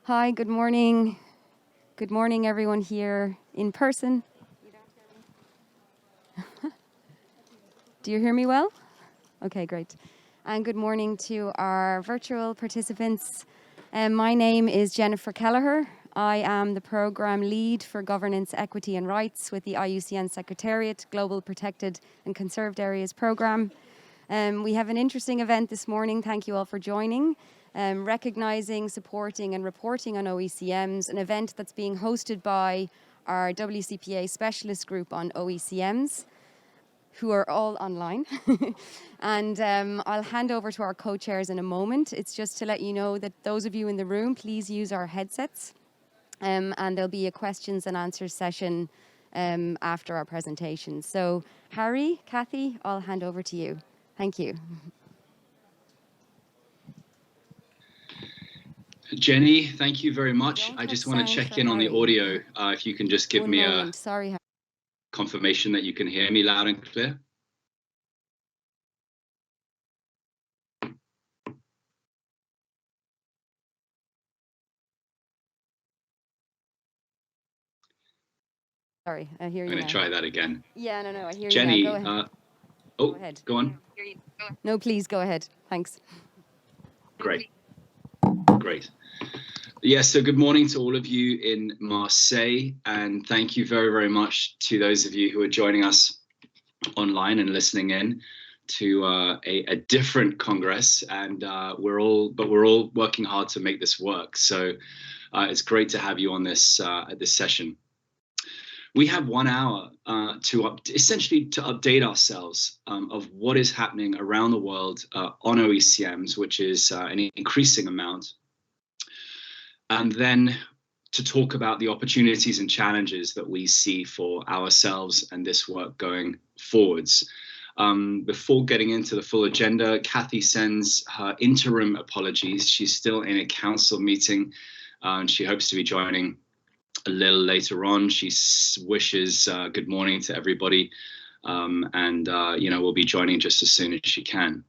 Hi, good morning. Good morning, everyone here in person. Do you hear me well? Okay, great. And good morning to our virtual participants. My name is Jennifer Kelleher. I am the Programme Lead for Governance, Equity and Rights with the IUCN Secretariat Global Protected and Conserved Areas Programme. We have an interesting event this morning. Thank you all for joining. Recognising, supporting and reporting on OECMs, an event that's being hosted by our WCPA Specialist Group on OECMs, who are all online. And I'll hand over to our co-chairs in a moment. It's just to let you know that those of you in the room, please use our headsets. And there'll be a questions and answers session after our presentation. So Harry, Kathy, I'll hand over to you. Thank you. Jenny, thank you very much. I just want to check in on the audio. If you can just give me a confirmation that you can hear me loud and clear. Sorry, I hear you. I'm going to try that again. Yeah, no, I hear Jenny, you now. Go ahead. Go ahead. Go on. No, please go ahead. Thanks. Great. Yes, so good morning to all of you in Marseille, and thank you very, very much to those of you who are joining us online and listening in to a different Congress, and we're all working hard to make this work. So it's great to have you on this session. We have 1 hour essentially to update ourselves of what is happening around the world on OECMs, which is an increasing amount. And then to talk about the opportunities and challenges that we see for ourselves and this work going forwards. Before getting into the full agenda, Kathy sends her interim apologies. She's still in a council meeting and she hopes to be joining a little later on. She wishes good morning to everybody and will be joining just as soon as she can.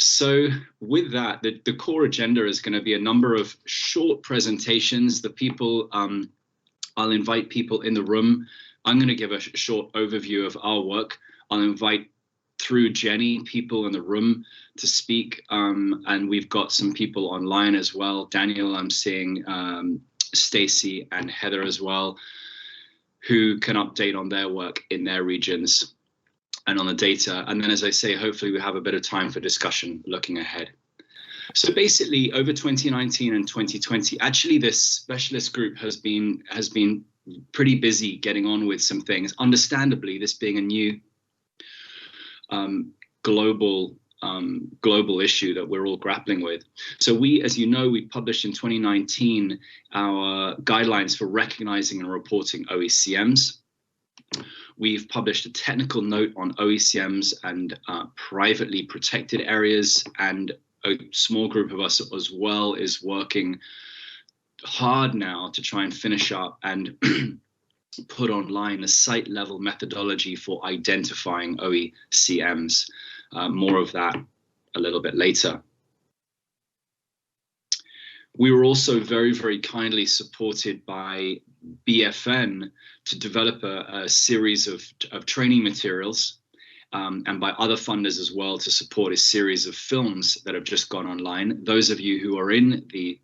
So with that, the core agenda is going to be a number of short presentations. I'll invite people in the room. I'm going to give a short overview of our work. I'll invite through Jenny people in the room to speak. And we've got some people online as well. Daniel, I'm seeing Stacy and Heather as well, who can update on their work in their regions and on the data. And then, as I say, hopefully we have a bit of time for discussion looking ahead. So basically, over 2019 and 2020, actually this specialist group has been pretty busy getting on with some things. Understandably, this being a new global issue that we're all grappling with. So we, as you know, we published in 2019 our guidelines for recognizing and reporting OECMs. We've published a technical note on OECMs and privately protected areas, and a small group of us as well is working hard now to try and finish up and put online a site level methodology for identifying OECMs. More of that a little bit later. We were also very, very kindly supported by BFN to develop a series of training materials and by other funders as well to support a series of films that have just gone online. Those of you who are in the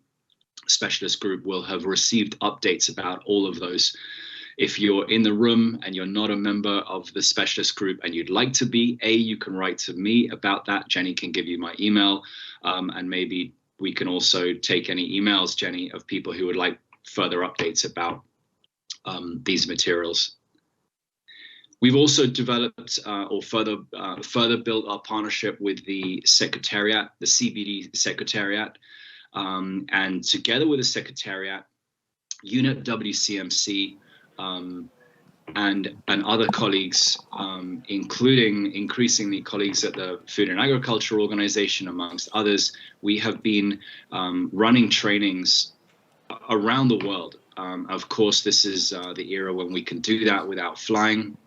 specialist group will have received updates about all of those. If you're in the room and you're not a member of the specialist group and you'd like to be, you can write to me about that. Jenny can give you my email, and maybe we can also take any emails, Jenny, of people who would like further updates about these materials. We've also developed or further built our partnership with the Secretariat, the CBD Secretariat, and together with the Secretariat, UNIT WCMC, and other colleagues, including increasingly colleagues at the Food and Agriculture Organization, amongst others, we have been running trainings around the world. Of course, this is the era when we can do that without flying.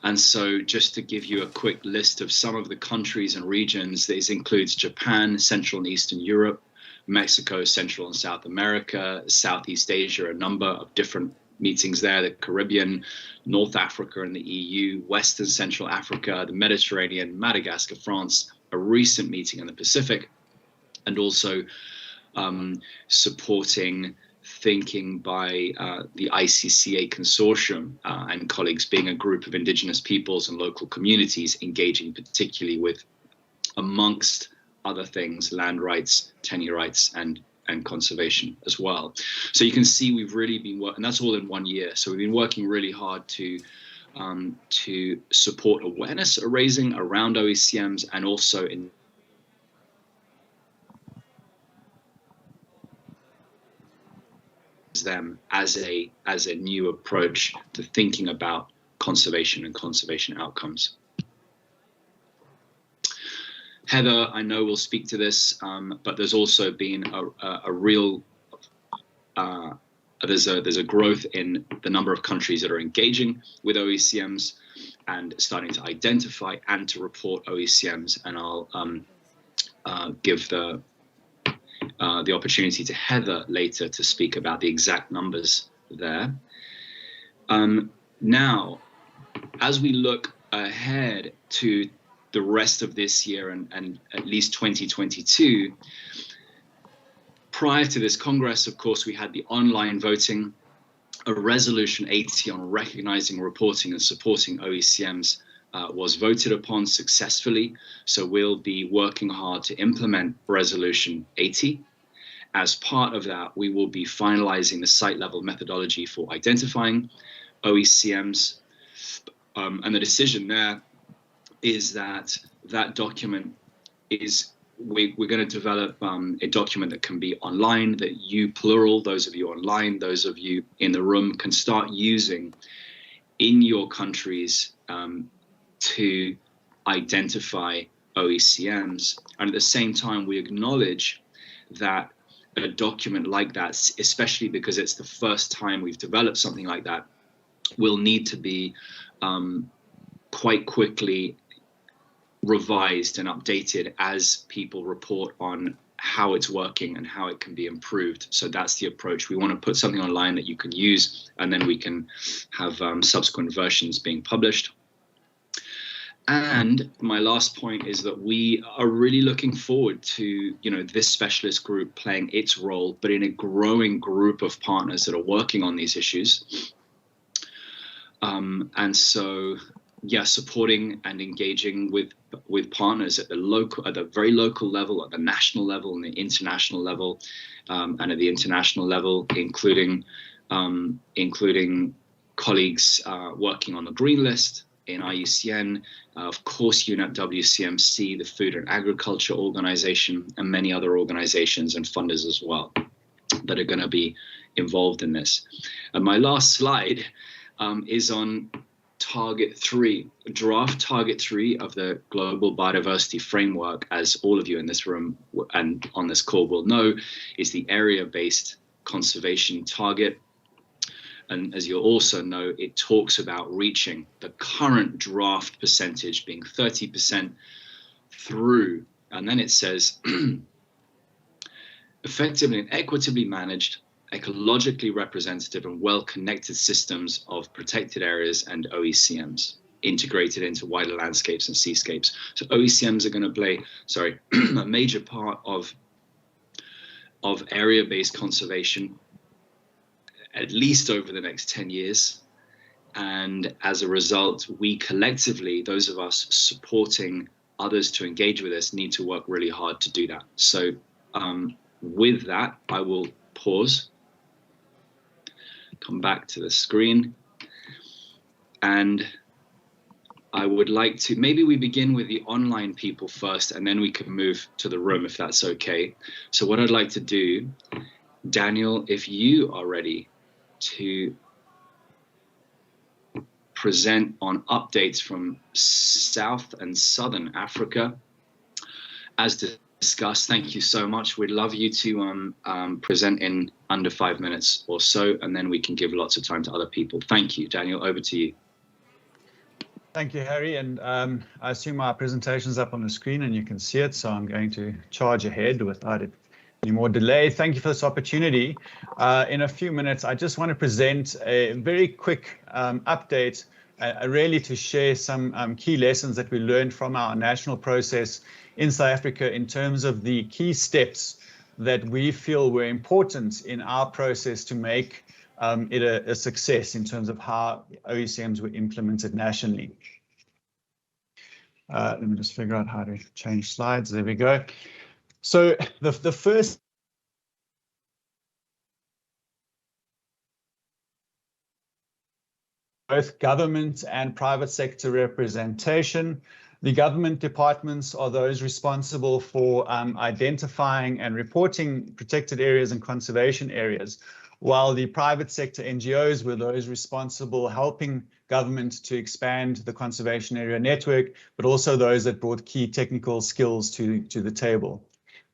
And so just to give you a quick list of some of the countries and regions, this includes Japan, Central and Eastern Europe, Mexico, Central and South America, Southeast Asia, a number of different meetings there, the Caribbean, North Africa and the EU, Western Central Africa, the Mediterranean, Madagascar, France, a recent meeting in the Pacific, and also supporting thinking by the ICCA consortium and colleagues, being a group of indigenous peoples and local communities engaging particularly with, amongst other things, land rights, tenure rights, and conservation as well. So you can see we've really been working, and that's all in 1 year. So we've been working really hard to support awareness raising around OECMs, and also in them as a new approach to thinking about conservation and conservation outcomes. Heather, I know, will speak to this, but there's also been a real there's a growth in the number of countries that are engaging with OECMs and starting to identify and to report OECMs, and I'll give the opportunity to Heather later to speak about the exact numbers there. Now, as we look ahead to the rest of this year and at least 2022, prior to this Congress, of course, we had the online voting, a resolution 80 on recognizing, reporting and supporting OECMs was voted upon successfully. So we'll be working hard to implement resolution 80. As part of that, we will be finalizing the site level methodology for identifying OECMs. And the decision there is that document is, we're going to develop a document that can be online, that you, plural, those of you online, those of you in the room, can start using in your countries to identify OECMs. And at the same time, we acknowledge that a document like that, especially because it's the first time we've developed something like that, will need to be quite quickly revised and updated as people report on how it's working and how it can be improved. So that's the approach. We want to put something online that you can use, and then we can have subsequent versions being published. And my last point is that we are really looking forward to, this specialist group playing its role, but in a growing group of partners that are working on these issues. And so, yeah, supporting and engaging with partners at the very local level, at the national level, and the international level, and at the international level, including colleagues working on the Green List in IUCN, of course, UNEP WCMC, the Food and Agriculture Organization, and many other organizations and funders as well that are going to be involved in this. And my last slide is on Target 3, draft Target 3 of the Global Biodiversity Framework, as all of you in this room and on this call will know, is the area-based conservation target. And as you'll also know, it talks about reaching the current draft percentage being 30% through, and then it says, effectively and equitably managed, ecologically representative and well-connected systems of protected areas and OECMs integrated into wider landscapes and seascapes. So OECMs are going to play, a major part of area-based conservation, at least over the next 10 years. And as a result, we collectively, those of us supporting others to engage with us, need to work really hard to do that. So with that, I will pause, come back to the screen, and I would like to, maybe we begin with the online people first, and then we can move to the room if that's okay. So what I'd like to do, Daniel, if you are ready to present on updates from South and Southern Africa, as discussed. Thank you so much. We'd love you to present in under 5 minutes or so, and then we can give lots of time to other people. Thank you, Daniel. Over to you. Thank you, Harry. And I assume our presentation's up on the screen and you can see it, so I'm going to charge ahead without it any more delay. Thank you for this opportunity. In a few minutes, I just want to present a very quick update, really to share some key lessons that we learned from our national process in South Africa in terms of the key steps that we feel were important in our process to make it a success in terms of how OECMs were implemented nationally. Let me just figure out how to change slides. There we go. So the first both government and private sector representation. The government departments are those responsible for identifying and reporting protected areas and conservation areas, while the private sector NGOs were those responsible helping government to expand the conservation area network, but also those that brought key technical skills to the table.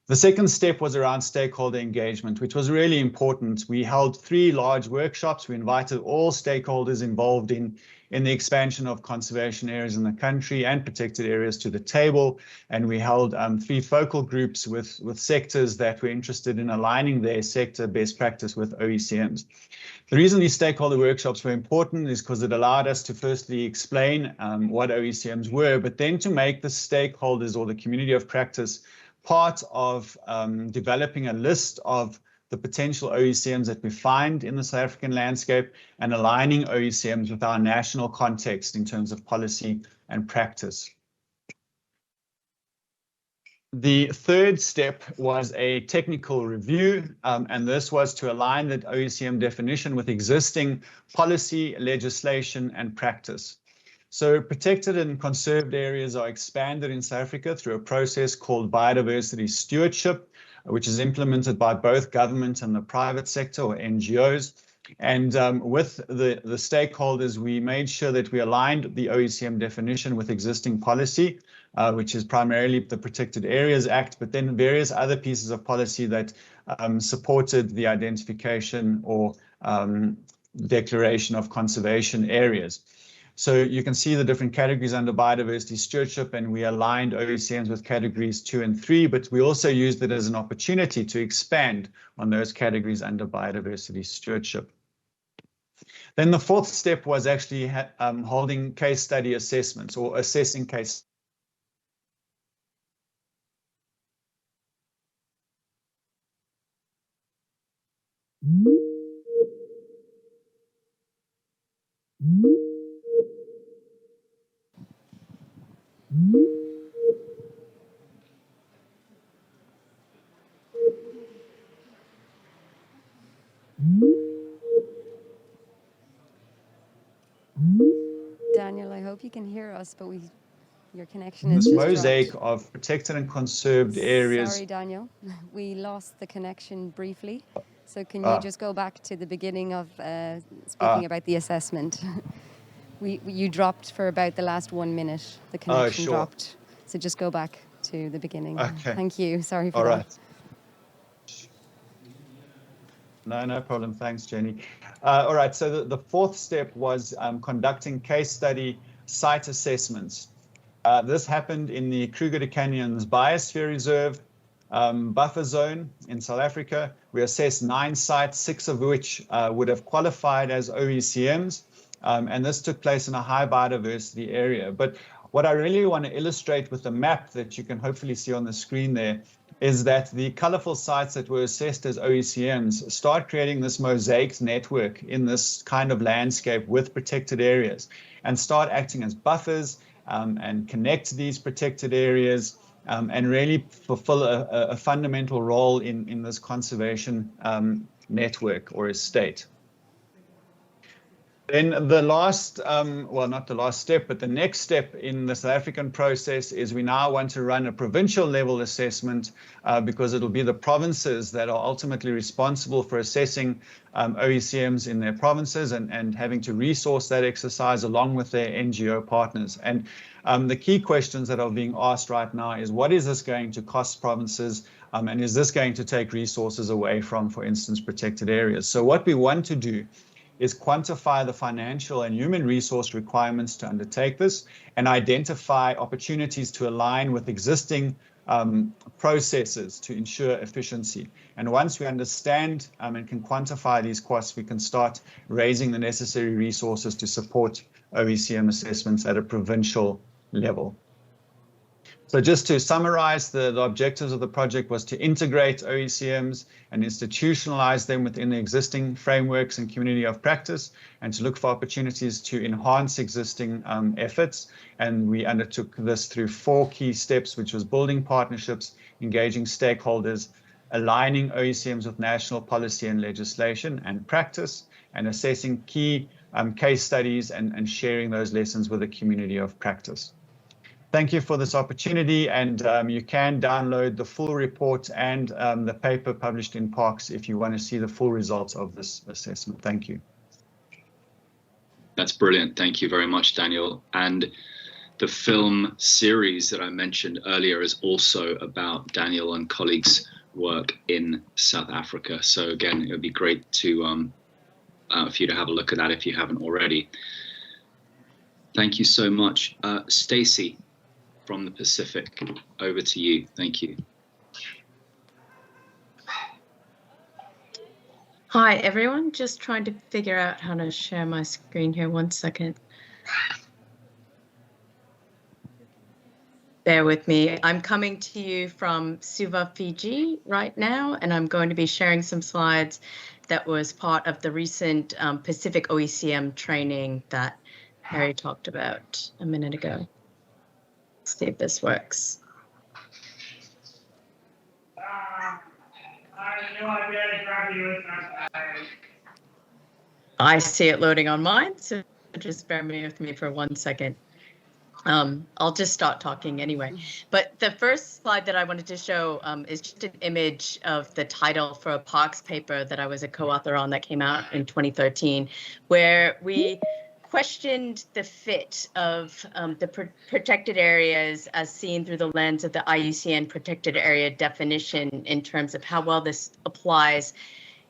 The second step was around stakeholder engagement, which was really important. We held 3 large workshops. We invited all stakeholders involved in the expansion of conservation areas in the country and protected areas to the table. And we held 3 focal groups with sectors that were interested in aligning their sector best practice with OECMs. The reason these stakeholder workshops were important is because it allowed us to firstly explain what OECMs were, but then to make the stakeholders or the community of practice part of developing a list of the potential OECMs that we find in the South African landscape and aligning OECMs with our national context in terms of policy and practice. The third step was a technical review, and this was to align the OECM definition with existing policy, legislation, and practice. So protected and conserved areas are expanded in South Africa through a process called biodiversity stewardship, which is implemented by both government and the private sector or NGOs. And with the stakeholders, we made sure that we aligned the OECM definition with existing policy, which is primarily the Protected Areas Act, but then various other pieces of policy that supported the identification or declaration of conservation areas. So you can see the different categories under biodiversity stewardship, and we aligned OECMs with categories 2 and 3, but we also used it as an opportunity to expand on those categories under biodiversity stewardship. Then the fourth step was actually holding case study assessments or assessing case. Daniel, I hope you can hear us, but your connection is This just mosaic dropped. of protected and conserved areas. Sorry, Daniel, we lost the connection briefly. So can you just go back to the beginning of speaking about the assessment? You dropped for about the last 1 minute. The connection dropped. So just go back to the beginning. Okay. Thank you. Sorry for All that. right. No problem. Thanks, Jenny. All right. So the fourth step was conducting case study site assessments. This happened in the Kruger Canyons Biosphere Reserve buffer zone in South Africa. We assessed 9 sites, 6 of which would have qualified as OECMs. And this took place in a high biodiversity area. But what I really want to illustrate with the map that you can hopefully see on the screen there is that the colorful sites that were assessed as OECMs start creating this mosaic network in this kind of landscape with protected areas and start acting as buffers and connect these protected areas and really fulfill a fundamental role in this conservation network or estate. Then the last, well, not the last step, but the next step in the South African process is we now want to run a provincial level assessment because it'll be the provinces that are ultimately responsible for assessing OECMs in their provinces and having to resource that exercise along with their NGO partners. And the key questions that are being asked right now is what is this going to cost provinces and is this going to take resources away from, for instance, protected areas? So what we want to do is quantify the financial and human resource requirements to undertake this and identify opportunities to align with existing processes to ensure efficiency. And once we understand and can quantify these costs, we can start raising the necessary resources to support OECM assessments at a provincial level. So just to summarize, the objectives of the project was to integrate OECMs and institutionalize them within the existing frameworks and community of practice, and to look for opportunities to enhance existing efforts. And we undertook this through 4 key steps, which was building partnerships, engaging stakeholders, aligning OECMs with national policy and legislation and practice, and assessing key case studies and sharing those lessons with the community of practice. Thank you for this opportunity, and you can download the full report and the paper published in PARCS if you want to see the full results of this assessment. Thank you. That's brilliant. Thank you very much, Daniel. And the film series that I mentioned earlier is also about Daniel and colleagues' work in South Africa. So again, it would be great to for you to have a look at that if you haven't already. Thank you so much. Stacey from the Pacific, over to you. Thank you. Hi, everyone. Just trying to figure out how to share my screen here. 1 second. Bear with me. I'm coming to you from Suva, Fiji right now, and I'm going to be sharing some slides that was part of the recent Pacific OECM training that Harry talked about a minute ago. Let's see if this works. I see it loading on mine, so just bear with me for 1 second. I'll just start talking anyway. But the first slide that I wanted to show is just an image of the title for a PARCS paper that I was a co-author on that came out in 2013, where we questioned the fit of the protected areas as seen through the lens of the IUCN protected area definition in terms of how well this applies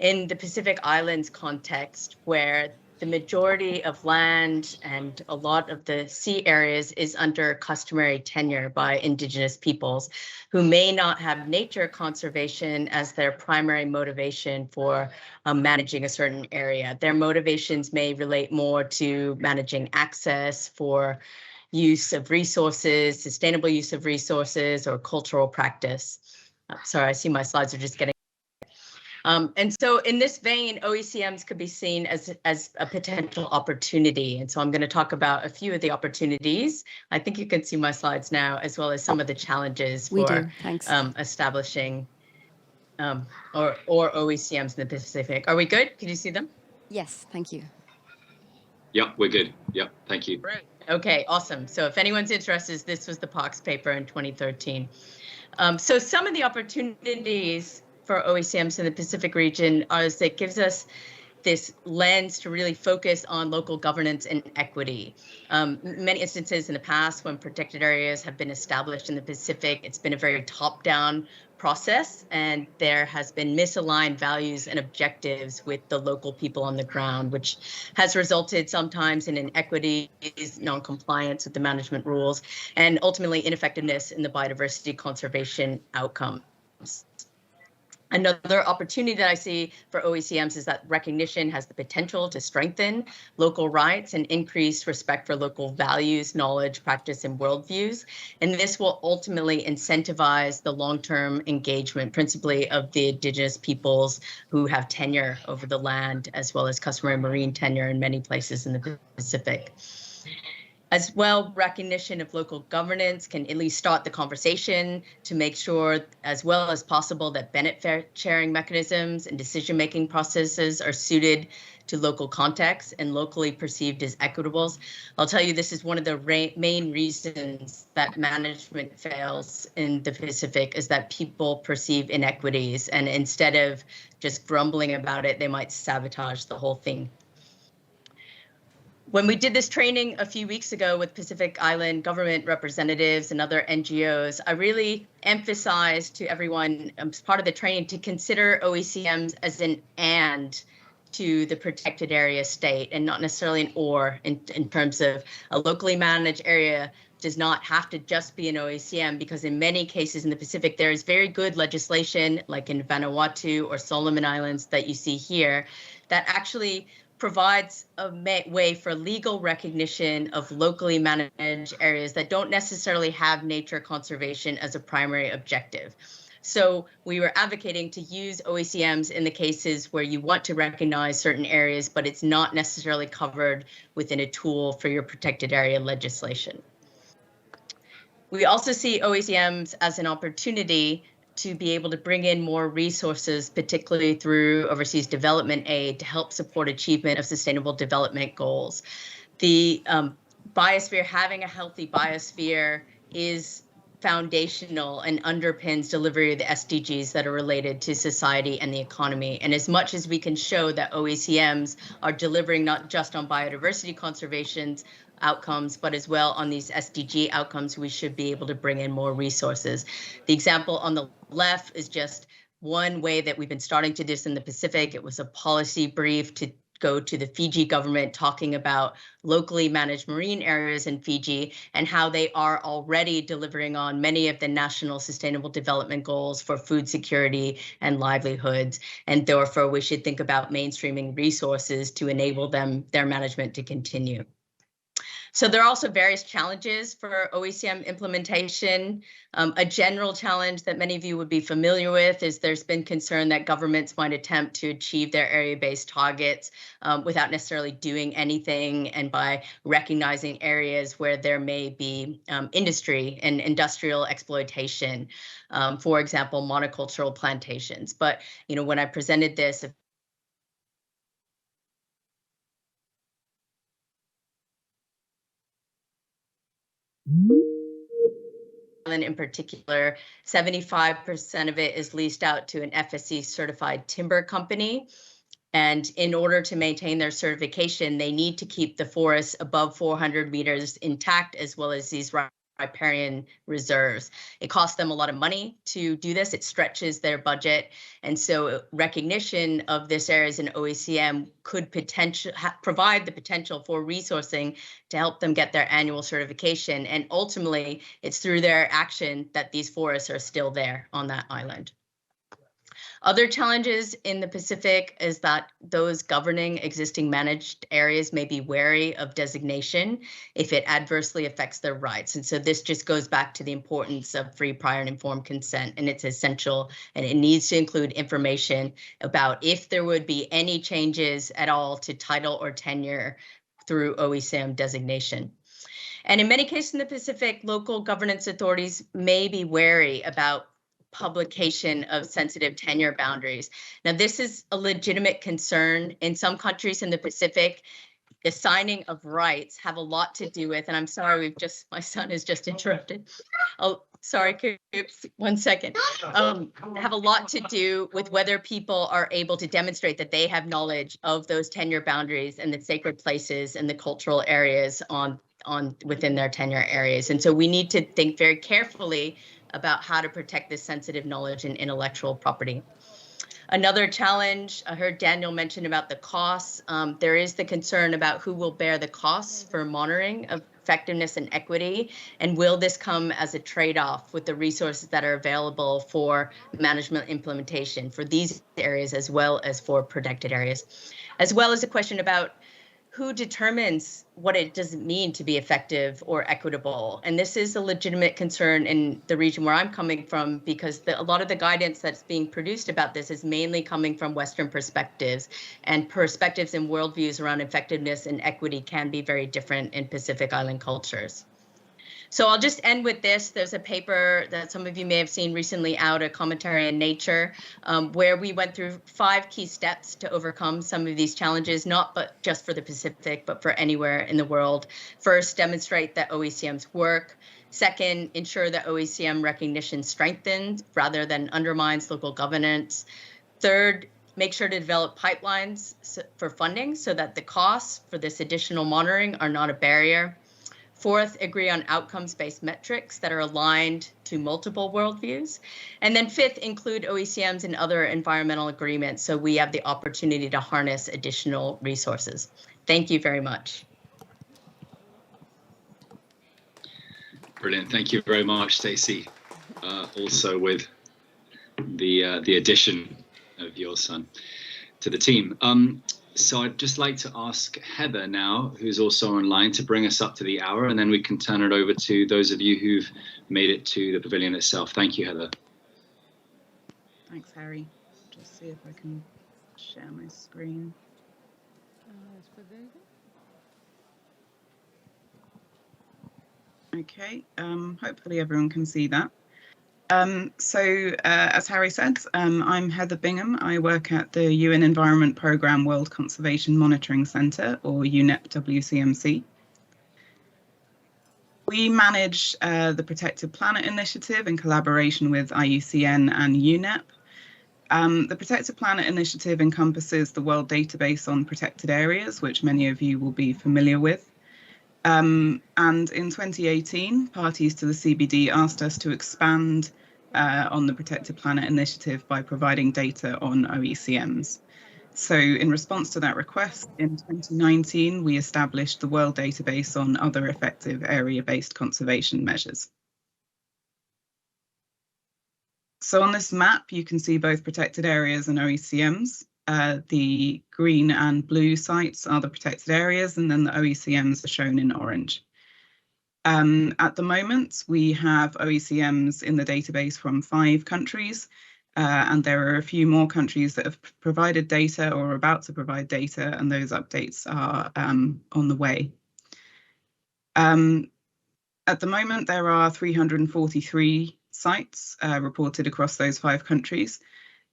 in the Pacific Islands context, where the majority of land and a lot of the sea areas is under customary tenure by Indigenous peoples who may not have nature conservation as their primary motivation for managing a certain area. Their motivations may relate more to managing access for use of resources, sustainable use of resources, or cultural practice. Sorry, I see my slides are just getting. And so in this vein, OECMs could be seen as a potential opportunity. And so I'm going to talk about a few of the opportunities. I think you can see my slides now, as well as some of the challenges for establishing or OECMs in the Pacific. Are we good? Can you see them? Yes, thank you. Yep, we're good. Yep, thank you. Great. Okay, awesome. So if anyone's interested, this was the PARCS paper in 2013. So some of the opportunities for OECMs in the Pacific region is that gives us this lens to really focus on local governance and equity. Many instances in the past when protected areas have been established in the Pacific, it's been a very top-down process, and there has been misaligned values and objectives with the local people on the ground, which has resulted sometimes in inequities, non-compliance with the management rules, and ultimately ineffectiveness in the biodiversity conservation outcomes. Another opportunity that I see for OECMs is that recognition has the potential to strengthen local rights and increase respect for local values, knowledge, practice, and worldviews. And this will ultimately incentivize the long-term engagement, principally of the Indigenous peoples who have tenure over the land, as well as customary marine tenure in many places in the Pacific. As well, recognition of local governance can at least start the conversation to make sure, as well as possible, that benefit sharing mechanisms and decision-making processes are suited to local contexts and locally perceived as equitable. I'll tell you, this is one of the main reasons that management fails in the Pacific, is that people perceive inequities, and instead of just grumbling about it, they might sabotage the whole thing. When we did this training a few weeks ago with Pacific Island government representatives and other NGOs, I really emphasized to everyone as part of the training to consider OECMs as an and to the protected area state, and not necessarily an or in terms of a locally managed area does not have to just be an OECM, because in many cases in the Pacific, there is very good legislation, like in Vanuatu or Solomon Islands that you see here, that actually provides a way for legal recognition of locally managed areas that don't necessarily have nature conservation as a primary objective. So we were advocating to use OECMs in the cases where you want to recognize certain areas, but it's not necessarily covered within a tool for your protected area legislation. We also see OECMs as an opportunity to be able to bring in more resources, particularly through overseas development aid, to help support achievement of sustainable development goals. The biosphere, having a healthy biosphere, is foundational and underpins delivery of the SDGs that are related to society and the economy. And as much as we can show that OECMs are delivering not just on biodiversity conservation outcomes, but as well on these SDG outcomes, we should be able to bring in more resources. The example on the left is just one way that we've been starting to do this in the Pacific. It was a policy brief to go to the Fiji government talking about locally managed marine areas in Fiji and how they are already delivering on many of the national sustainable development goals for food security and livelihoods. And therefore, we should think about mainstreaming resources to enable their management to continue. So there are also various challenges for OECM implementation. A general challenge that many of you would be familiar with is there's been concern that governments might attempt to achieve their area-based targets without necessarily doing anything, and by recognizing areas where there may be industry and industrial exploitation, for example, monocultural plantations. But when I presented this, in particular, 75% of it is leased out to an FSC certified timber company. And in order to maintain their certification, they need to keep the forests above 400 meters intact, as well as these riparian reserves. It costs them a lot of money to do this. It stretches their budget. And so recognition of this area as an OECM could provide the potential for resourcing to help them get their annual certification. And ultimately, it's through their action that these forests are still there on that island. Other challenges in the Pacific is that those governing existing managed areas may be wary of designation if it adversely affects their rights. And so this just goes back to the importance of free, prior, and informed consent. And it's essential, and it needs to include information about if there would be any changes at all to title or tenure through OECM designation. And in many cases in the Pacific, local governance authorities may be wary about publication of sensitive tenure boundaries. Now, this is a legitimate concern. In some countries in the Pacific, the signing of rights have a lot to do with, and I'm sorry, my son has just interrupted. Oh, sorry, Coops, 1 second. Have a lot to do with whether people are able to demonstrate that they have knowledge of those tenure boundaries and the sacred places and the cultural areas within their tenure areas. And so we need to think very carefully about how to protect this sensitive knowledge and intellectual property. Another challenge, I heard Daniel mention about the costs. There is the concern about who will bear the costs for monitoring of effectiveness and equity, and will this come as a trade-off with the resources that are available for management implementation for these areas as well as for protected areas, as well as a question about who determines what it does mean to be effective or equitable. And this is a legitimate concern in the region where I'm coming from, because a lot of the guidance that's being produced about this is mainly coming from Western perspectives, and perspectives and worldviews around effectiveness and equity can be very different in Pacific Island cultures. So I'll just end with this. There's a paper that some of you may have seen recently out, a commentary in Nature, where we went through 5 key steps to overcome some of these challenges, not just for the Pacific, but for anywhere in the world. First, demonstrate that OECMs work. Second, ensure that OECM recognition strengthens rather than undermines local governance. Third, make sure to develop pipelines for funding so that the costs for this additional monitoring are not a barrier. Fourth, agree on outcomes-based metrics that are aligned to multiple worldviews. And then fifth, include OECMs and other environmental agreements so we have the opportunity to harness additional resources. Thank you very much. Brilliant. Thank you very much, Stacey. Also with the addition of your son to the team. So I'd just like to ask Heather now, who's also online, to bring us up to the hour, and then we can turn it over to those of you who've made it to the pavilion itself. Thank you, Heather. Thanks, Harry. Just see if I can share my screen. Okay, hopefully everyone can see that. As Harry said, I'm Heather Bingham. I work at the UN Environment Programme World Conservation Monitoring Centre, or UNEP WCMC. We manage the Protected Planet Initiative in collaboration with IUCN and UNEP. The Protected Planet Initiative encompasses the World Database on Protected Areas, which many of you will be familiar with. And in 2018, parties to the CBD asked us to expand on the Protected Planet Initiative by providing data on OECMs. So in response to that request, in 2019, we established the World Database on Other Effective Area-Based Conservation Measures. So on this map, you can see both protected areas and OECMs. The green and blue sites are the protected areas, and then the OECMs are shown in orange. At the moment, we have OECMs in the database from 5 countries, and there are a few more countries that have provided data or are about to provide data, and those updates are on the way. At the moment, there are 343 sites reported across those 5 countries.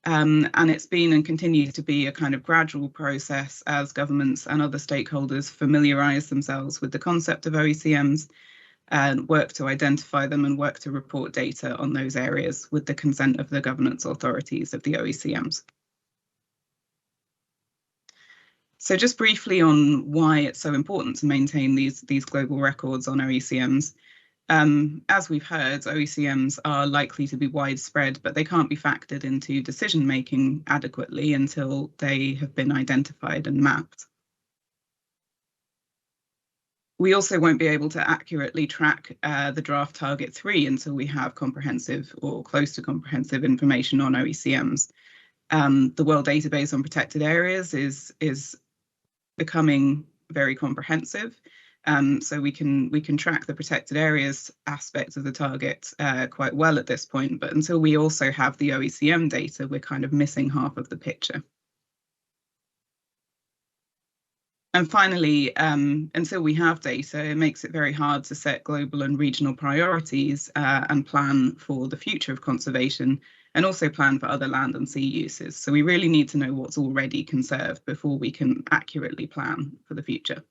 And it's been and continues to be a kind of gradual process as governments and other stakeholders familiarise themselves with the concept of OECMs and work to identify them and work to report data on those areas with the consent of the governance authorities of the OECMs. So just briefly on why it's so important to maintain these global records on OECMs. As we've heard, OECMs are likely to be widespread, but they can't be factored into decision-making adequately until they have been identified and mapped. We also won't be able to accurately track the draft Target 3 until we have comprehensive or close to comprehensive information on OECMs. The World Database on Protected Areas is becoming very comprehensive. So we can track the protected areas aspect of the target quite well at this point, but until we also have the OECM data, we're kind of missing half of the picture. And finally, until we have data, it makes it very hard to set global and regional priorities and plan for the future of conservation, and also plan for other land and sea uses. So we really need to know what's already conserved before we can accurately plan for the future.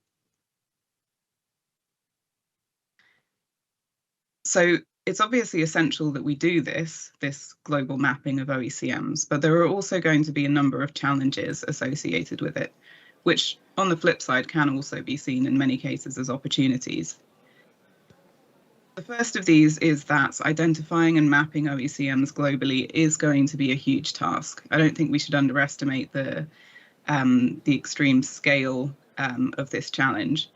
So it's obviously essential that we do this global mapping of OECMs, but there are also going to be a number of challenges associated with it, which on the flip side can also be seen in many cases as opportunities. The first of these is that identifying and mapping OECMs globally is going to be a huge task. I don't think we should underestimate the extreme scale of this challenge.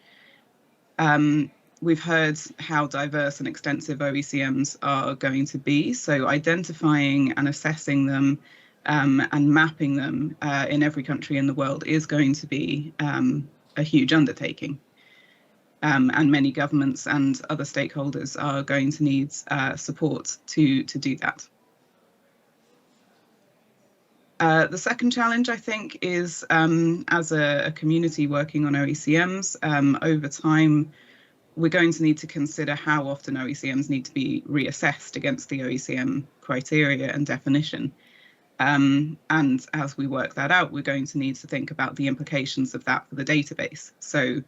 We've heard how diverse and extensive OECMs are going to be, so identifying and assessing them and mapping them in every country in the world is going to be a huge undertaking. And many governments and other stakeholders are going to need support to do that. The second challenge, I think, is as a community working on OECMs, over time, we're going to need to consider how often OECMs need to be reassessed against the OECM criteria and definition. And as we work that out, we're going to need to think about the implications of that for the database. So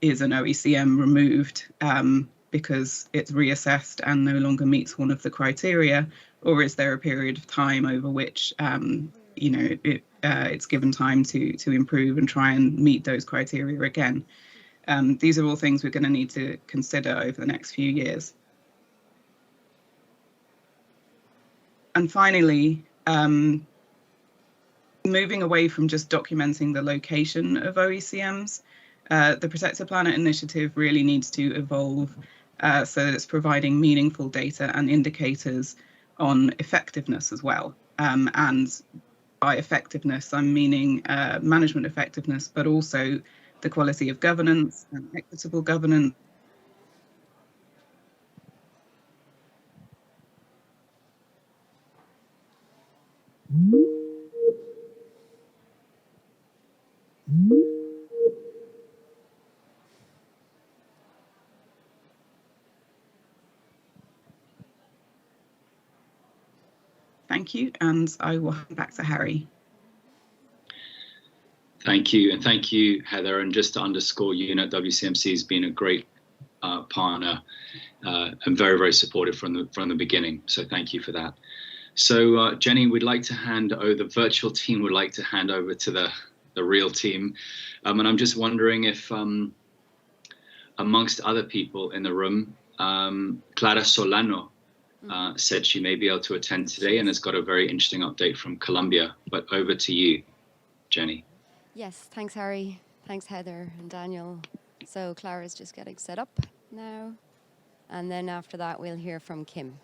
is an OECM removed because it's reassessed and no longer meets one of the criteria, or is there a period of time over which it's given time to improve and try and meet those criteria again? These are all things we're going to need to consider over the next few years. And finally, moving away from just documenting the location of OECMs, the Protected Planet Initiative really needs to evolve so that it's providing meaningful data and indicators on effectiveness as well. And by effectiveness, I'm meaning management effectiveness, but also the quality of governance and equitable governance. Thank you, and I will hand back to Harry. Thank you, and thank you, Heather. And just to underscore, UNEP WCMC has been a great partner and very, very supportive from the beginning. So thank you for that. So Jenny, we'd like to hand over, the virtual team would like to hand over to the real team. And I'm just wondering if, amongst other people in the room, Clara Solano said she may be able to attend today and has got a very interesting update from Colombia. But over to you, Jenny. Yes, thanks, Harry. Thanks, Heather and Daniel. So Clara's just getting set up now. And then after that, we'll hear from Kim.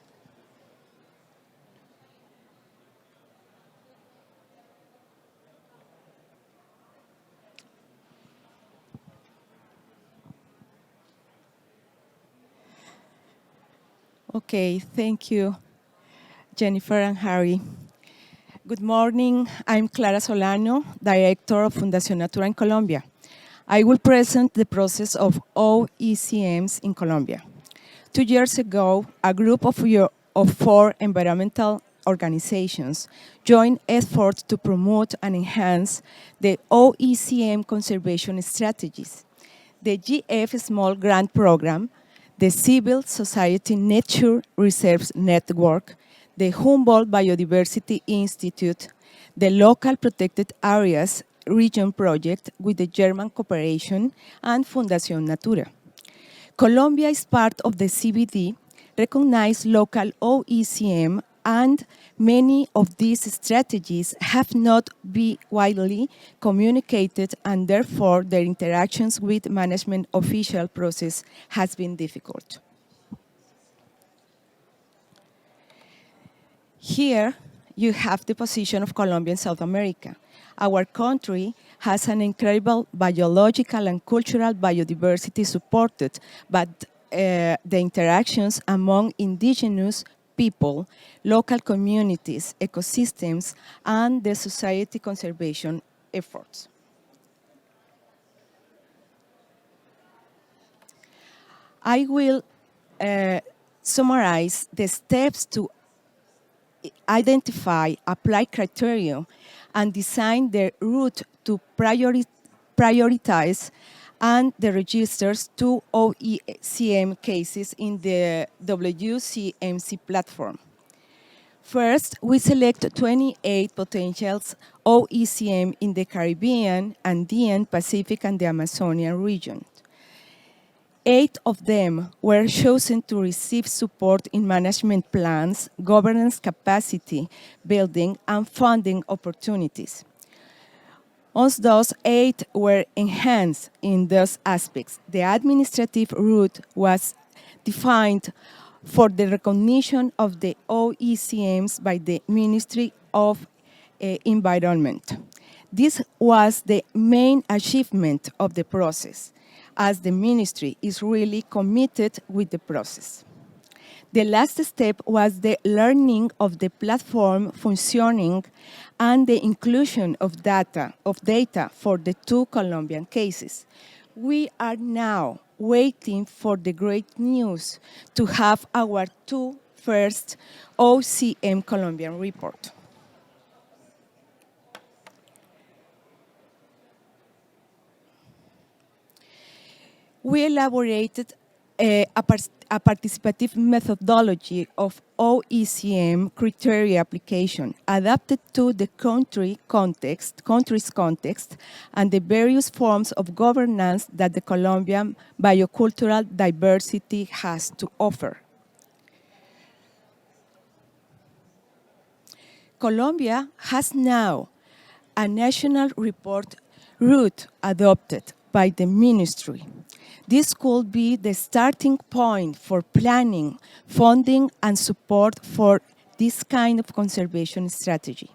Okay, thank you, Jennifer and Harry. Good morning, I'm Clara Solano, Director of Fundación Natura in Colombia. I will present the process of OECMs in Colombia. 2 years ago, a group of 4 environmental organizations joined efforts to promote and enhance the OECM conservation strategies. The GF Small Grant Program, the Civil Society Nature Reserves Network, the Humboldt Biodiversity Institute, the Local Protected Areas Region Project with the German Cooperation, and Fundación Natura. Colombia is part of the CBD, recognized local OECM, and many of these strategies have not been widely communicated, and therefore their interactions with management official process has been difficult. Here you have the position of Colombia in South America. Our country has an incredible biological and cultural biodiversity supported, but the interactions among indigenous people, local communities, ecosystems, and the society conservation efforts. I will summarize the steps to identify, apply criteria, and design the route to prioritize and the registers to OECM cases in the WCMC platform. First, we select 28 potential OECM in the Caribbean, Andean, Pacific, and the Amazonian region. 8 of them were chosen to receive support in management plans, governance capacity building, and funding opportunities. Once those 8 were enhanced in those aspects, the administrative route was defined for the recognition of the OECMs by the Ministry of Environment. This was the main achievement of the process, as the ministry is really committed with the process. The last step was the learning of the platform functioning and the inclusion of data for the 2 Colombian cases. We are now waiting for the great news to have our 2 first OECM Colombian report. We elaborated a participative methodology of OECM criteria application adapted to the country's context and the various forms of governance that the Colombian biocultural diversity has to offer. Colombia has now a national report route adopted by the ministry. This could be the starting point for planning, funding, and support for this kind of conservation strategy.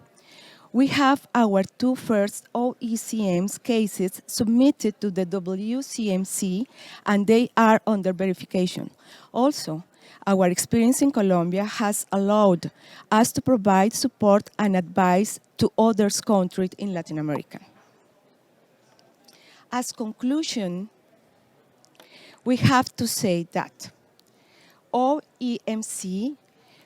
We have our two first OECMs cases submitted to the WCMC, and they are under verification. Also, our experience in Colombia has allowed us to provide support and advice to other countries in Latin America. As conclusion, we have to say that OECM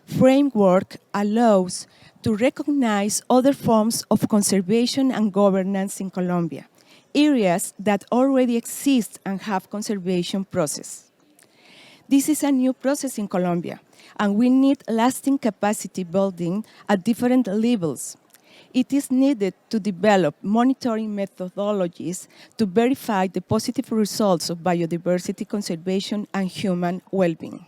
framework allows to recognize other forms of conservation and governance in Colombia, areas that already exist and have conservation process. This is a new process in Colombia, and we need lasting capacity building at different levels. It is needed to develop monitoring methodologies to verify the positive results of biodiversity conservation and human well-being.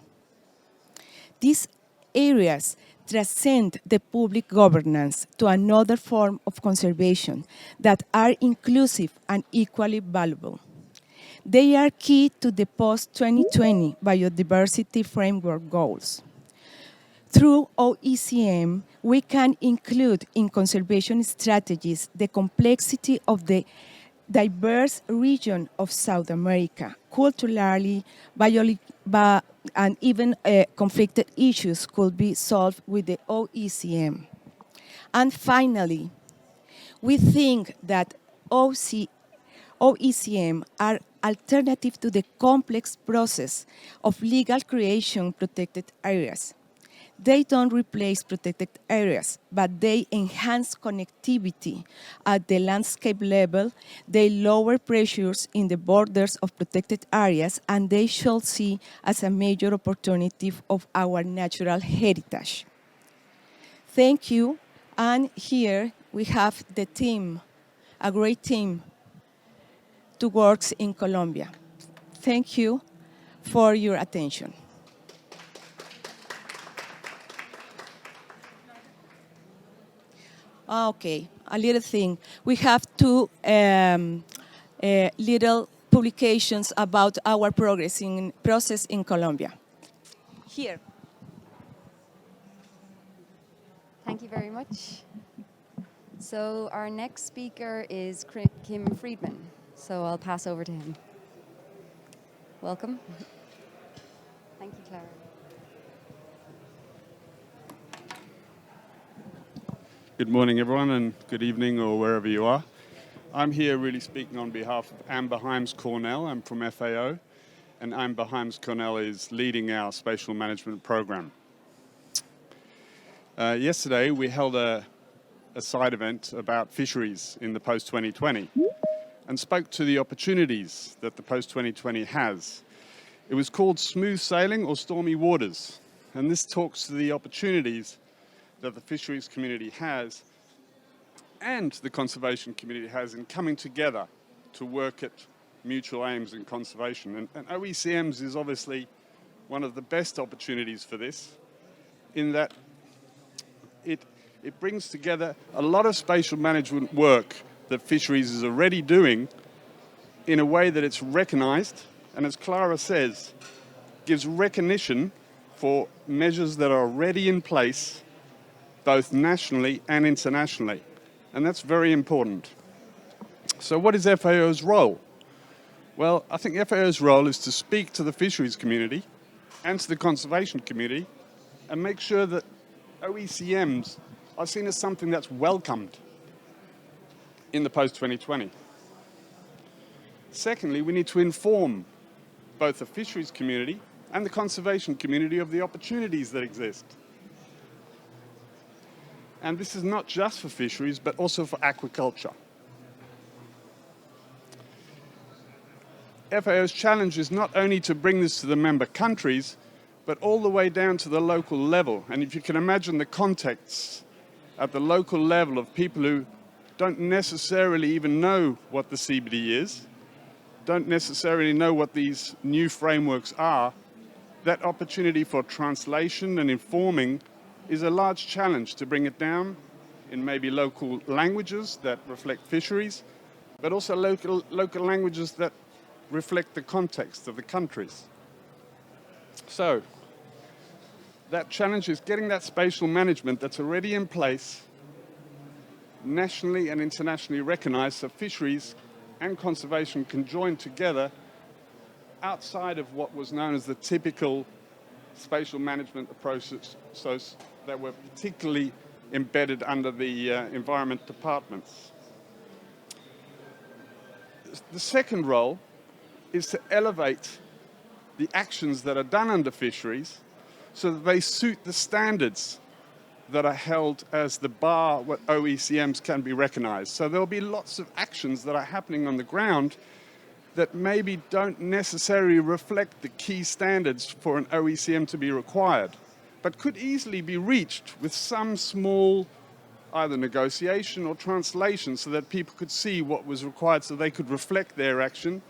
These areas transcend the public governance to another form of conservation that are inclusive and equally valuable. They are key to the post-2020 Biodiversity Framework goals. Through OECM, we can include in conservation strategies the complexity of the diverse region of South America, culturally, and even conflicted issues could be solved with the OECM. And finally, we think that OECM are alternative to the complex process of legal creation protected areas. They don't replace protected areas, but they enhance connectivity at the landscape level, they lower pressures in the borders of protected areas, and they should see as a major opportunity of our natural heritage. Thank you, and here we have the team, a great team to work in Colombia. Thank you for your attention. Okay, a little thing. We have two little publications about our process in Colombia. Here. Thank you very much. So our next speaker is Kim Friedman. So I'll pass over to him. Welcome. Thank you, Clara. Good morning, everyone, and good evening, or wherever you are. I'm here really speaking on behalf of Amber Himes-Cornell. I'm from FAO, and Amber Himes-Cornell is leading our spatial management program. Yesterday, we held a side event about fisheries in the post-2020 and spoke to the opportunities that the post-2020 has. It was called Smooth Sailing or Stormy Waters, and this talks to the opportunities that the fisheries community has and the conservation community has in coming together to work at mutual aims in conservation. And OECMs is obviously one of the best opportunities for this, in that it brings together a lot of spatial management work that fisheries is already doing in a way that it's recognized, and as Clara says, gives recognition for measures that are already in place both nationally and internationally. And that's very important. So what is FAO's role? Well, I think FAO's role is to speak to the fisheries community and to the conservation community and make sure that OECMs are seen as something that's welcomed in the post-2020. Secondly, we need to inform both the fisheries community and the conservation community of the opportunities that exist. And this is not just for fisheries, but also for aquaculture. FAO's challenge is not only to bring this to the member countries, but all the way down to the local level. And if you can imagine the contexts at the local level of people who don't necessarily even know what the CBD is, don't necessarily know what these new frameworks are, that opportunity for translation and informing is a large challenge to bring it down in maybe local languages that reflect fisheries, but also local languages that reflect the context of the countries. So that challenge is getting that spatial management that's already in place, nationally and internationally recognized, so fisheries and conservation can join together outside of what was known as the typical spatial management approaches that were particularly embedded under the environment departments. The second role is to elevate the actions that are done under fisheries so that they suit the standards that are held as the bar what OECMs can be recognized. So there'll be lots of actions that are happening on the ground that maybe don't necessarily reflect the key standards for an OECM to be required, but could easily be reached with some small either negotiation or translation so that people could see what was required so they could reflect their action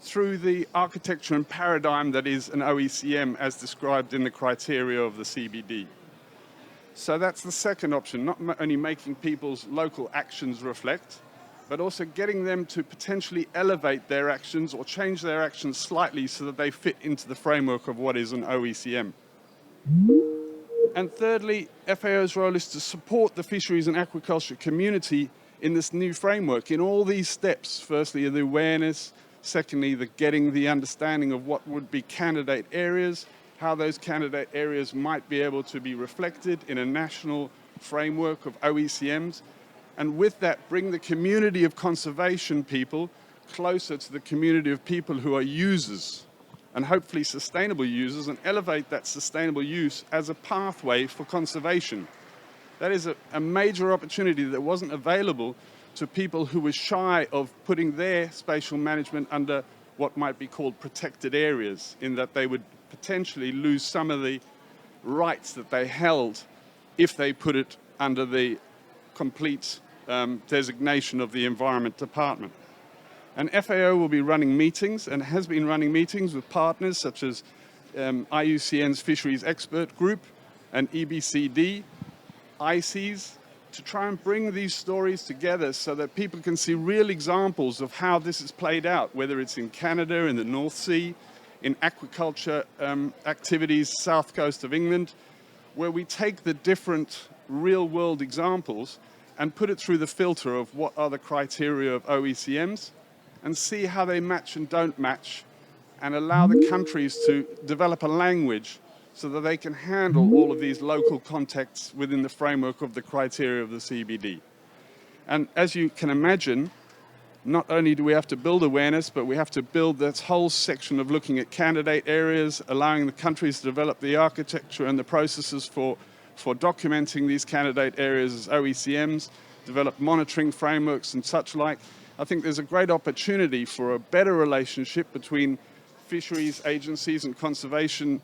through the architecture and paradigm that is an OECM as described in the criteria of the CBD. So that's the second option, not only making people's local actions reflect, but also getting them to potentially elevate their actions or change their actions slightly so that they fit into the framework of what is an OECM. And thirdly, FAO's role is to support the fisheries and aquaculture community in this new framework in all these steps. Firstly, the awareness. Secondly, getting the understanding of what would be candidate areas, how those candidate areas might be able to be reflected in a national framework of OECMs. And with that, bring the community of conservation people closer to the community of people who are users, and hopefully sustainable users, and elevate that sustainable use as a pathway for conservation. That is a major opportunity that wasn't available to people who were shy of putting their spatial management under what might be called protected areas, in that they would potentially lose some of the rights that they held if they put it under the complete designation of the Environment Department. And FAO will be running meetings and has been running meetings with partners such as IUCN's Fisheries Expert Group and EBCD, ICES, to try and bring these stories together so that people can see real examples of how this is played out, whether it's in Canada, in the North Sea, in aquaculture activities, south coast of England, where we take the different real-world examples and put it through the filter of what are the criteria of OECMs and see how they match and don't match, and allow the countries to develop a language so that they can handle all of these local contexts within the framework of the criteria of the CBD. And as you can imagine, not only do we have to build awareness, but we have to build this whole section of looking at candidate areas, allowing the countries to develop the architecture and the processes for documenting these candidate areas as OECMs, develop monitoring frameworks and such like. I think there's a great opportunity for a better relationship between fisheries agencies and conservation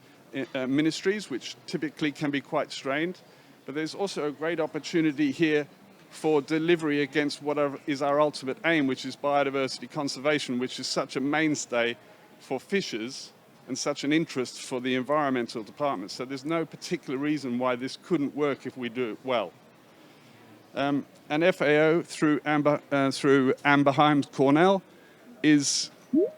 ministries, which typically can be quite strained. But there's also a great opportunity here for delivery against what is our ultimate aim, which is biodiversity conservation, which is such a mainstay for fishers and such an interest for the environmental department. So there's no particular reason why this couldn't work if we do it well. And FAO, through Amberheim Cornell, is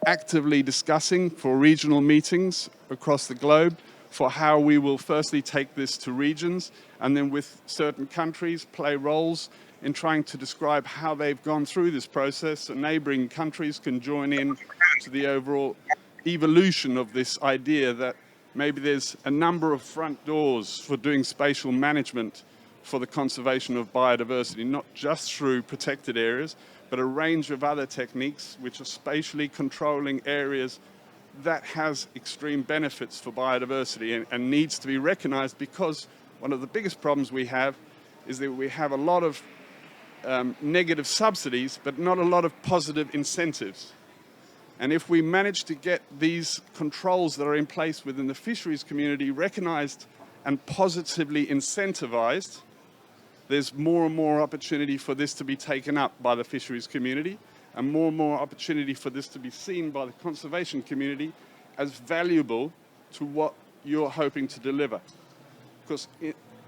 actively discussing for regional meetings across the globe for how we will firstly take this to regions, and then with certain countries play roles in trying to describe how they've gone through this process, and neighboring countries can join in to the overall evolution of this idea that maybe there's a number of front doors for doing spatial management for the conservation of biodiversity, not just through protected areas, but a range of other techniques which are spatially controlling areas that has extreme benefits for biodiversity and needs to be recognized, because one of the biggest problems we have is that we have a lot of negative subsidies, but not a lot of positive incentives. And if we manage to get these controls that are in place within the fisheries community recognized and positively incentivized, there's more and more opportunity for this to be taken up by the fisheries community, and more opportunity for this to be seen by the conservation community as valuable to what you're hoping to deliver. Because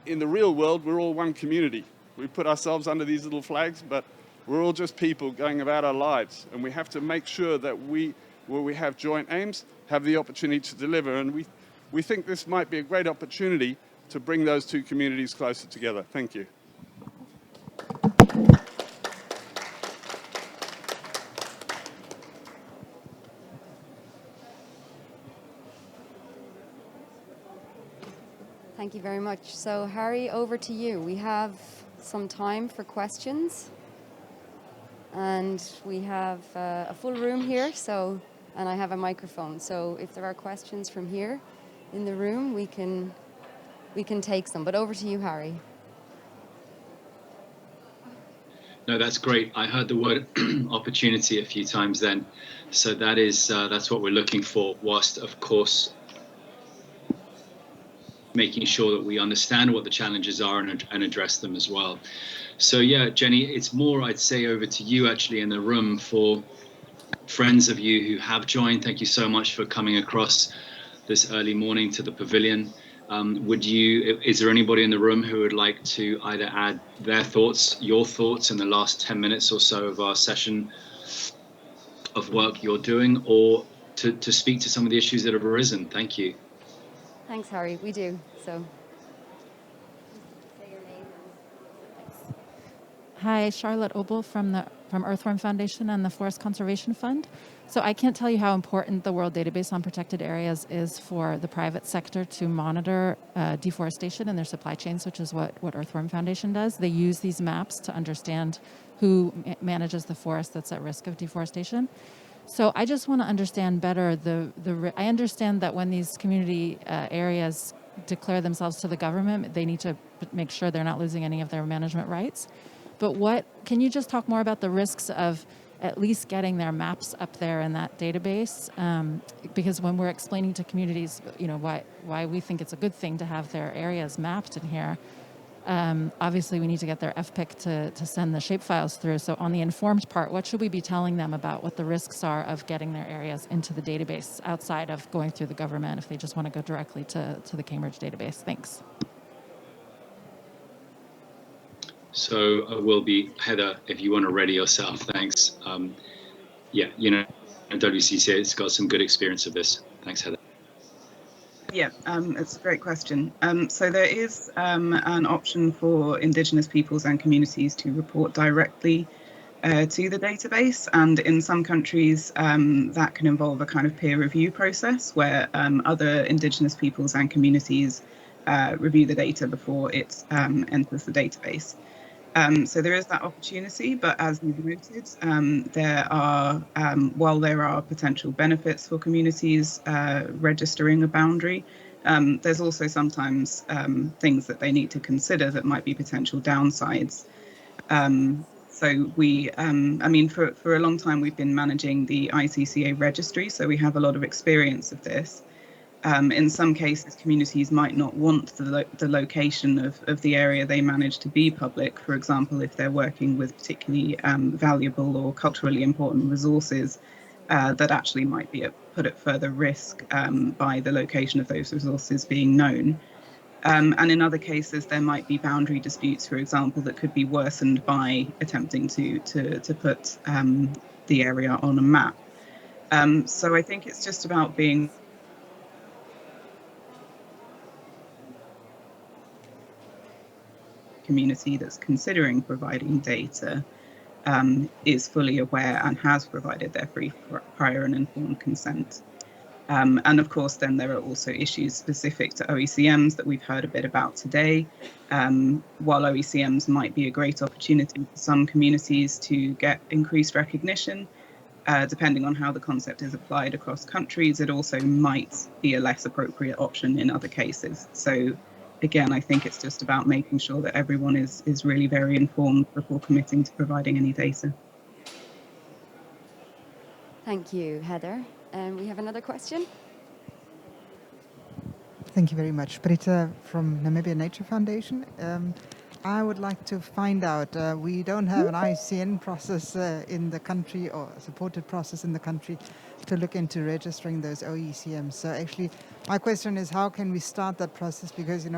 in the real world, we're all one community. We put ourselves under these little flags, but We're all just people going about our lives, and we have to make sure that where we have joint aims, have the opportunity to deliver. And we think this might be a great opportunity to bring those two communities closer together. Thank you. Thank you very much. So Harry, over to you. We have some time for questions. And we have a full room here, and I have a microphone. So if there are questions from here in the room, we can take some. But over to you, Harry. No, that's great. I heard the word opportunity a few times then. So that's what we're looking for, whilst, of course, making sure that we understand what the challenges are and address them as well. So yeah, Jenny, it's more, I'd say, over to you actually in the room for friends of you who have joined. Thank you so much for coming across this early morning to the pavilion. Is there anybody in the room who would like to either add their thoughts, your thoughts in the last 10 minutes or so of our session of work you're doing, or to speak to some of the issues that have arisen? Thank you. Thanks, Harry. We do. So. Hi, Charlotte Obel from Earthworm Foundation and the Forest Conservation Fund. So I can't tell you how important the World Database on Protected Areas is for the private sector to monitor deforestation in their supply chains, which is what Earthworm Foundation does. They use these maps to understand who manages the forest that's at risk of deforestation. So I just want to understand better I understand that when these community areas declare themselves to the government, they need to make sure they're not losing any of their management rights. But can you just talk more about the risks of at least getting their maps up there in that database? Because when we're explaining to communities, why we think it's a good thing to have their areas mapped in here, obviously we need to get their FPIC to send the shapefiles through. So on the informed part, what should we be telling them about what the risks are of getting their areas into the database outside of going through the government if they just want to go directly to the Cambridge database? Thanks. So will be Heather, if you want to ready yourself. Thanks. WCCA has got some good experience of this. Thanks, Heather. Yeah, it's a great question. So there is an option for Indigenous peoples and communities to report directly to the database, and in some countries that can involve a kind of peer review process where other Indigenous peoples and communities review the data before it enters the database. So there is that opportunity, but as you've noted, while there are potential benefits for communities registering a boundary, there's also sometimes things that they need to consider that might be potential downsides. So for a long time, we've been managing the ICCA registry, so we have a lot of experience of this. In some cases, communities might not want the location of the area they manage to be public. For example, if they're working with particularly valuable or culturally important resources that actually might be put at further risk by the location of those resources being known. And in other cases, there might be boundary disputes, for example, that could be worsened by attempting to put the area on a map. So I think it's just about being community that's considering providing data is fully aware and has provided their free, prior and informed consent. And of course, then there are also issues specific to OECMs that we've heard a bit about today. While OECMs might be a great opportunity for some communities to get increased recognition, depending on how the concept is applied across countries, it also might be a less appropriate option in other cases. So again, I think it's just about making sure that everyone is really very informed before committing to providing any data. Thank you, Heather. We have another question. Thank you very much. Britta from Namibia Nature Foundation. I would like to find out, we don't have an IUCN process in the country or a supported process in the country to look into registering those OECMs. So actually, my question is, how can we start that process? Because,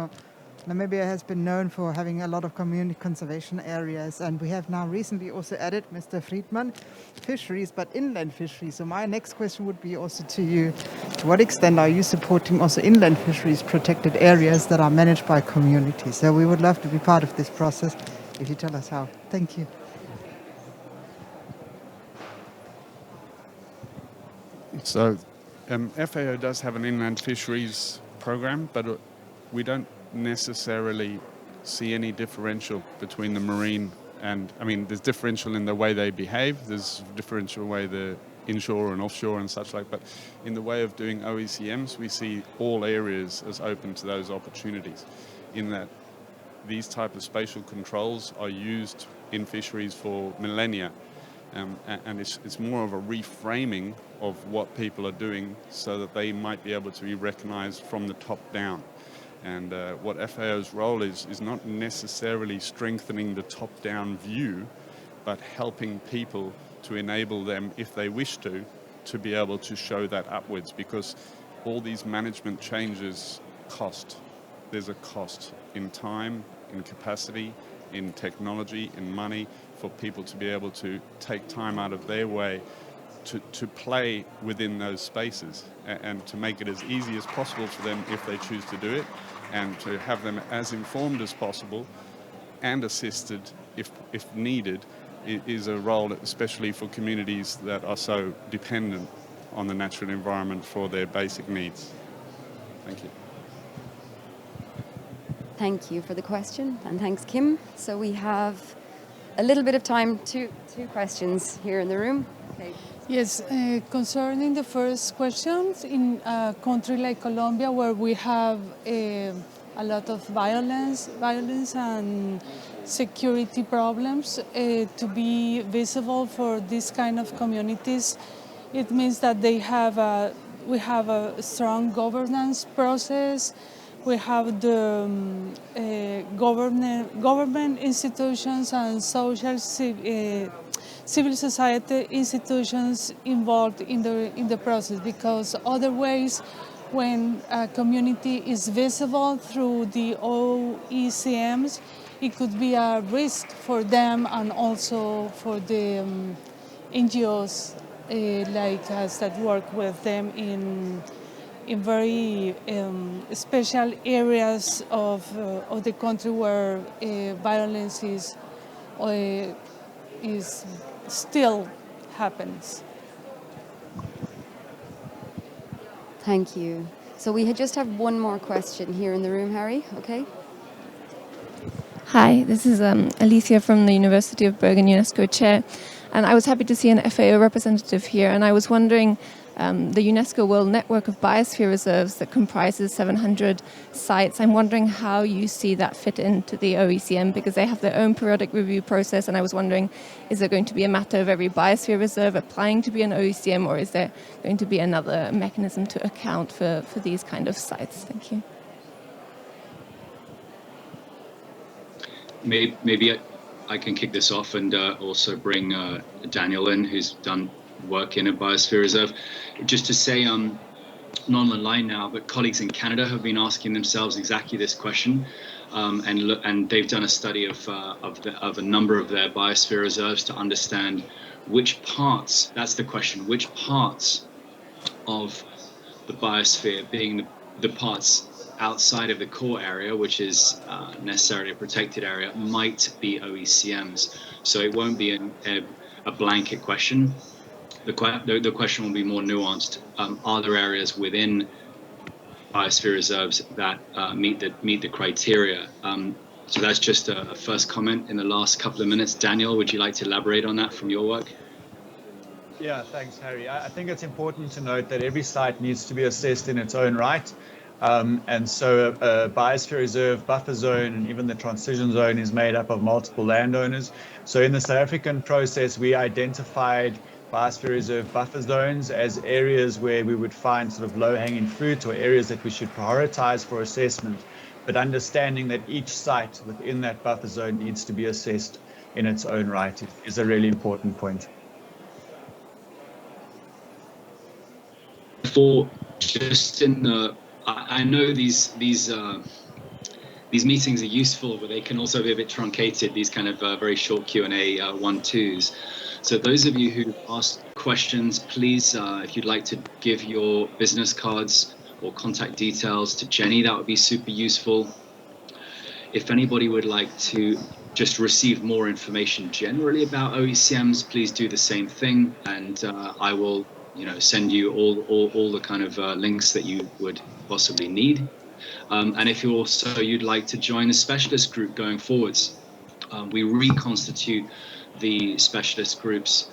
Namibia has been known for having a lot of community conservation areas, and we have now recently also added, Mr. Friedman, fisheries, but inland fisheries. So my next question would be also to you, to what extent are you supporting also inland fisheries protected areas that are managed by communities? So we would love to be part of this process if you tell us how. Thank you. So FAO does have an inland fisheries program, but we don't necessarily see any differential between the marine and, I mean, there's differential in the way they behave, there's differential way the inshore and offshore and such like, but in the way of doing OECMs, we see all areas as open to those opportunities, in that these type of spatial controls are used in fisheries for millennia. And it's more of a reframing of what people are doing so that they might be able to be recognized from the top down. And what FAO's role is not necessarily strengthening the top-down view, but helping people to enable them, if they wish to be able to show that upwards, because all these management changes cost. There's a cost in time, in capacity, in technology, in money, for people to be able to take time out of their way to play within those spaces and to make it as easy as possible for them if they choose to do it, and to have them as informed as possible and assisted if needed is a role, especially for communities that are so dependent on the natural environment for their basic needs. Thank you. Thank you for the question, and thanks, Kim. So we have a little bit of time, two questions here in the room. Okay. Yes, concerning the first question, in a country like Colombia, where we have a lot of violence and security problems, to be visible for this kind of communities, it means that we have a strong governance process. We have the government institutions and civil society institutions involved in the process, because otherwise, when a community is visible through the OECMs, it could be a risk for them and also for the NGOs like us that work with them in very special areas of the country where violence is still happens. Thank you. So we just have one more question here in the room, Harry, okay? Hi, this is Alicia from the University of Bergen UNESCO Chair, and I was happy to see an FAO representative here, and I was wondering, the UNESCO World Network of Biosphere Reserves that comprises 700 sites, I'm wondering how you see that fit into the OECM, because they have their own periodic review process, and I was wondering, is there going to be a matter of every biosphere reserve applying to be an OECM, or is there going to be another mechanism to account for these kind of sites? Thank you. Maybe I can kick this off and also bring Daniel in, who's done work in a biosphere reserve. Just to say, not online now, but colleagues in Canada have been asking themselves exactly this question, and they've done a study of a number of their biosphere reserves to understand which parts. That's the question: which parts of the biosphere, being the parts outside of the core area, which is necessarily a protected area, might be OECMs. So it won't be a blanket question. The question will be more nuanced. Are there areas within biosphere reserves that meet the criteria? So that's just a first comment in the last couple of minutes. Daniel, would you like to elaborate on that from your work? Yeah, thanks, Harry. I think it's important to note that every site needs to be assessed in its own right. And so a biosphere reserve, buffer zone, and even the transition zone is made up of multiple landowners. So in the South African process, we identified biosphere reserve buffer zones as areas where we would find sort of low-hanging fruit, or areas that we should prioritize for assessment, but understanding that each site within that buffer zone needs to be assessed in its own right is a really important point. For just in the, I know these these meetings are useful, but they can also be a bit truncated, these kind of very short Q&A 1-2s. So those of you who asked questions, please, if you'd like to give your business cards or contact details to Jenny, that would be super useful. If anybody would like to just receive more information generally about OECMs, please do the same thing, and I will, send you all the kind of links that you would possibly need. And if you'd like to join the specialist group going forwards, we reconstitute the specialist groups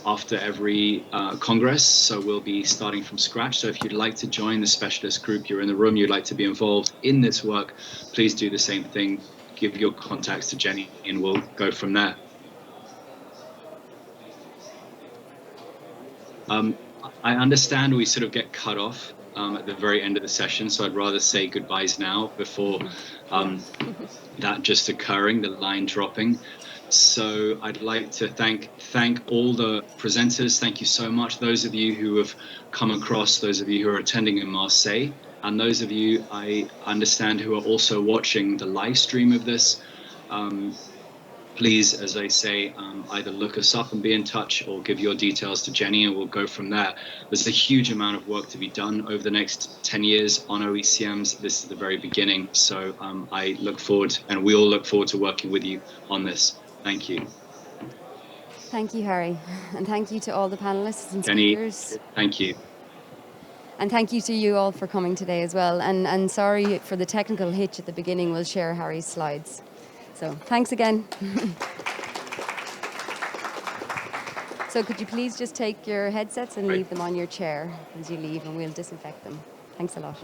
after every Congress, so we'll be starting from scratch. So if you'd like to join the specialist group, you're in the room, you'd like to be involved in this work, please do the same thing. Give your contacts to Jenny and we'll go from there. I understand we sort of get cut off at the very end of the session, so I'd rather say goodbyes now before that just occurring, the line dropping. So I'd like to thank all the presenters. Thank you so much. Those of you who have come across, those of you who are attending in Marseille, and those of you I understand who are also watching the live stream of this. Please, as I say, either look us up and be in touch or give your details to Jenny and we'll go from there. There's a huge amount of work to be done over the next 10 years on OECMs. This is the very beginning. So I look forward, and we all look forward to working with you on this. Thank you. Thank you, Harry. And thank you to all the panelists and Jenny, speakers. thank you. And thank you to you all for coming today as well. And sorry for the technical hitch at the beginning. We'll share Harry's slides. So thanks again. So could you please just take your headsets and leave them on your chair as you leave, and we'll disinfect them. Thanks a lot.